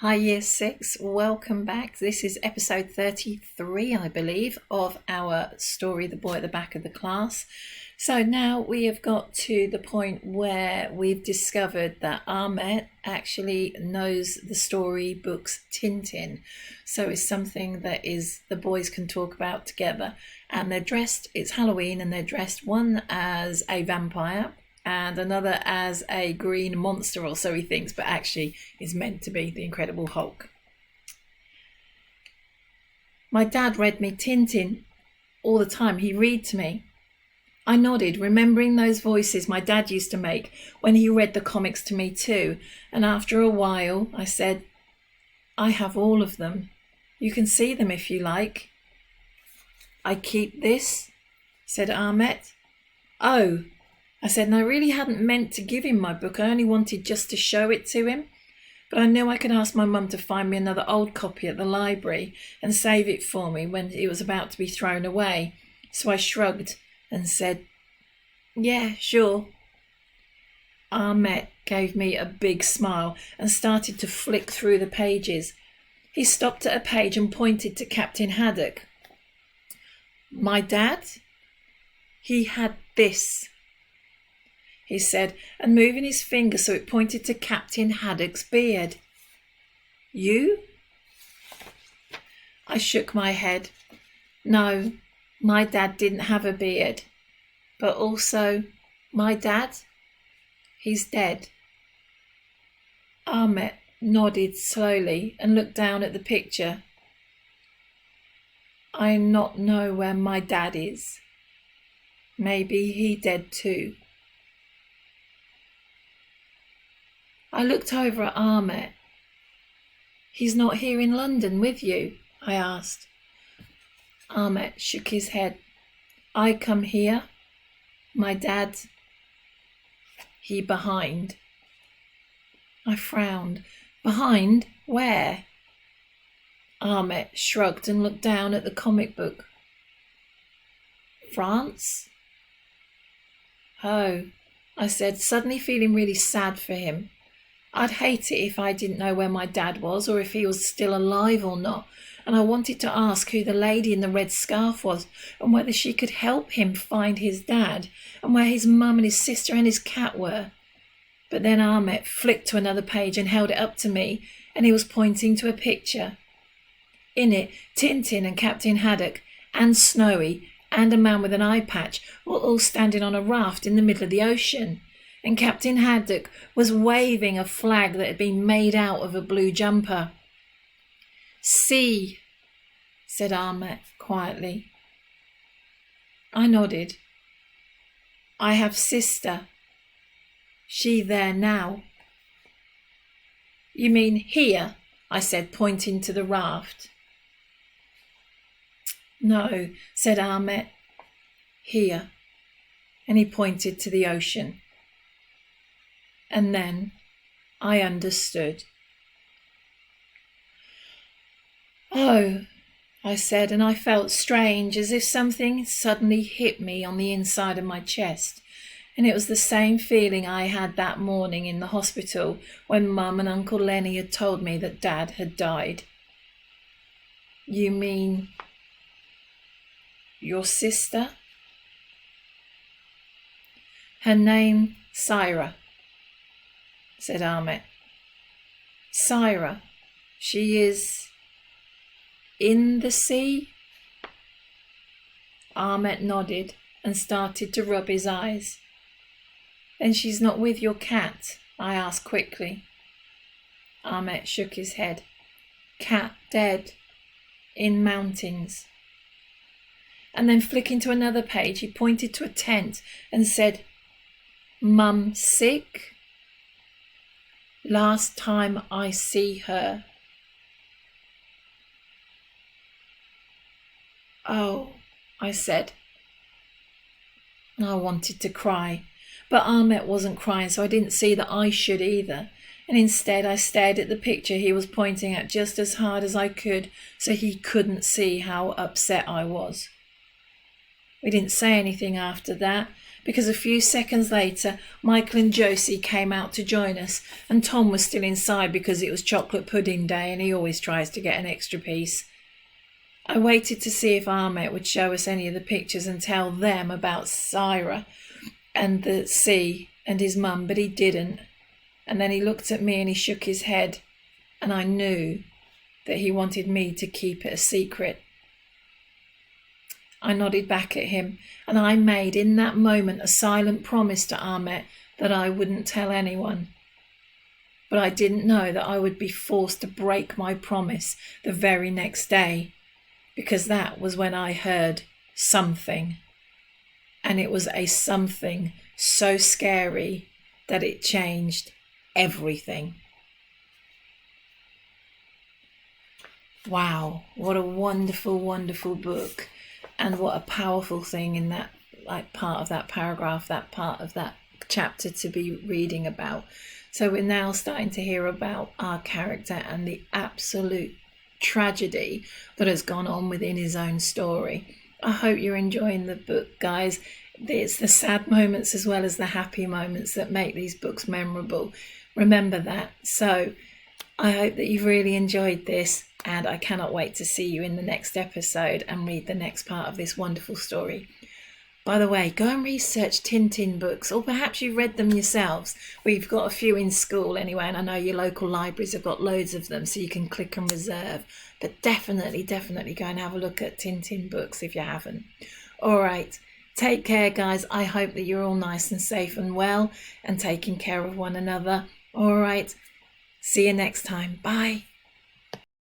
Hi, Year 6. Welcome back. This is episode 33, I believe, of our story, The Boy at the Back of the Class. So now we have got to the point where we've discovered that Ahmet actually knows the storybooks Tintin. So it's something that the boys can talk about together. And they're dressed, it's Halloween, and they're dressed one as a vampire and another as a green monster, or so he thinks, but actually is meant to be the Incredible Hulk. My dad read me Tintin all the time. He read to me. I nodded, remembering those voices my dad used to make when he read the comics to me too, and after a while I said, I have all of them. You can see them if you like. I keep this, said Ahmet. Oh, I said, and I really hadn't meant to give him my book. I only wanted just to show it to him. But I knew I could ask my mum to find me another old copy at the library and save it for me when it was about to be thrown away. So I shrugged and said, yeah, sure. Ahmet gave me a big smile and started to flick through the pages. He stopped at a page and pointed to Captain Haddock. My dad? He had this, he said, and moving his finger so it pointed to Captain Haddock's beard. You? I shook my head. No, my dad didn't have a beard. But also, my dad? He's dead. Ahmet nodded slowly and looked down at the picture. I not know where my dad is. Maybe he dead too. I looked over at Ahmet. He's not here in London with you? I asked. Ahmet shook his head. I come here. My dad, he behind. I frowned. Behind? Where? Ahmet shrugged and looked down at the comic book. France? Oh, I said, suddenly feeling really sad for him. I'd hate it if I didn't know where my dad was or if he was still alive or not, and I wanted to ask who the lady in the red scarf was and whether she could help him find his dad and where his mum and his sister and his cat were. But then Ahmet flicked to another page and held it up to me, and he was pointing to a picture. In it, Tintin and Captain Haddock and Snowy and a man with an eye patch were all standing on a raft in the middle of the ocean. And Captain Haddock was waving a flag that had been made out of a blue jumper. See, said Ahmet quietly. I nodded. I have sister. She there now. You mean here? I said, pointing to the raft. No, said Ahmet. Here. And he pointed to the ocean. And then I understood. Oh, I said, and I felt strange, as if something suddenly hit me on the inside of my chest. And it was the same feeling I had that morning in the hospital when Mum and Uncle Lenny had told me that Dad had died. You mean your sister? Her name, Syra, said Ahmet. Syra, she is in the sea? Ahmet nodded and started to rub his eyes. Then she's not with your cat? I asked quickly. Ahmet shook his head. Cat dead. In mountains. And then flicking to another page, he pointed to a tent and said, Mum sick? Last time I see her. Oh, I said. I wanted to cry, but Ahmet wasn't crying, so I didn't see that I should either. And instead I stared at the picture he was pointing at just as hard as I could, so he couldn't see how upset I was. We didn't say anything after that, because a few seconds later, Michael and Josie came out to join us, and Tom was still inside because it was chocolate pudding day and he always tries to get an extra piece. I waited to see if Ahmet would show us any of the pictures and tell them about Syra and the sea and his mum, but he didn't. And then he looked at me and he shook his head, and I knew that he wanted me to keep it a secret. I nodded back at him, and I made in that moment a silent promise to Ahmet that I wouldn't tell anyone. But I didn't know that I would be forced to break my promise the very next day, because that was when I heard something. And it was a something so scary that it changed everything. Wow, what a wonderful, wonderful book. And what a powerful thing in that, like, part of that paragraph, that part of that chapter to be reading about. So we're now starting to hear about our character and the absolute tragedy that has gone on within his own story. I hope you're enjoying the book, guys. It's the sad moments as well as the happy moments that make these books memorable. Remember that. So I hope that you've really enjoyed this, and I cannot wait to see you in the next episode and read the next part of this wonderful story. By the way, go and research Tintin books, or perhaps you've read them yourselves. We've got a few in school anyway, and I know your local libraries have got loads of them, so you can click and reserve. But definitely go and have a look at Tintin books if you haven't. All right, take care, guys. I hope that you're all nice and safe and well and taking care of one another. All right, see you next time. Bye.